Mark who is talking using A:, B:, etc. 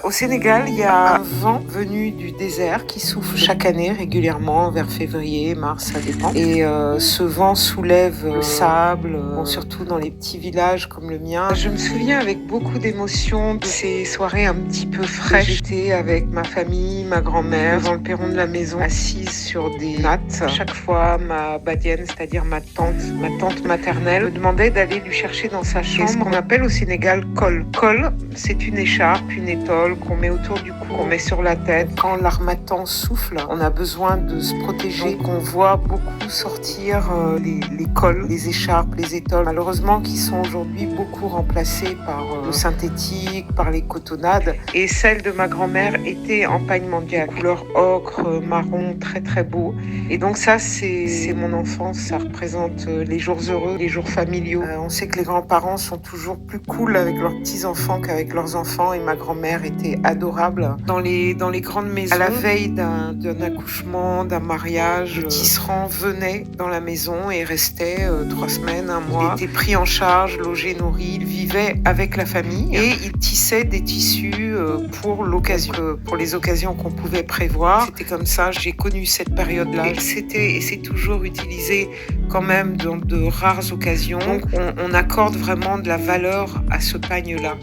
A: Au Sénégal, il y a un vent venu du désert qui souffle chaque année régulièrement vers février, mars, ça dépend. Et ce vent soulève le sable, surtout dans les petits villages comme le mien. Je me souviens avec beaucoup d'émotion de ces soirées un petit peu fraîches. J'étais avec ma famille, ma grand-mère, devant le perron de la maison, assise sur des nattes. Chaque fois, ma badienne, c'est-à-dire ma tante maternelle, me demandait d'aller lui chercher dans sa chambre ce qu'on appelle au Sénégal col. Col, c'est une écharpe, une étole qu'on met autour du cou, qu'on met sur la tête. Quand l'harmattan souffle, on a besoin de se protéger. Donc on voit beaucoup sortir les cols, les écharpes, les étoles, malheureusement qui sont aujourd'hui beaucoup remplacées par le synthétique, par les cotonnades. Et celle de ma grand-mère était en pagne mondiale, couleur ocre, marron, très très beau. Et donc ça, c'est mon enfance, ça représente les jours heureux, les jours familiaux. On sait que les grands-parents sont toujours plus cool avec leurs petits-enfants qu'avec leurs enfants, et ma grand-mère était adorable. Dans les grandes maisons, à la veille d'un accouchement, d'un mariage, le tisserand venait dans la maison et restait 3 semaines, 1 mois. Il était pris en charge, logé, nourri, il vivait avec la famille et il tissait des tissus pour l'occasion, pour les occasions qu'on pouvait prévoir. C'était comme ça, j'ai connu cette période-là. Et c'est toujours utilisé quand même dans de rares occasions. Donc on accorde vraiment de la valeur à ce pagne-là.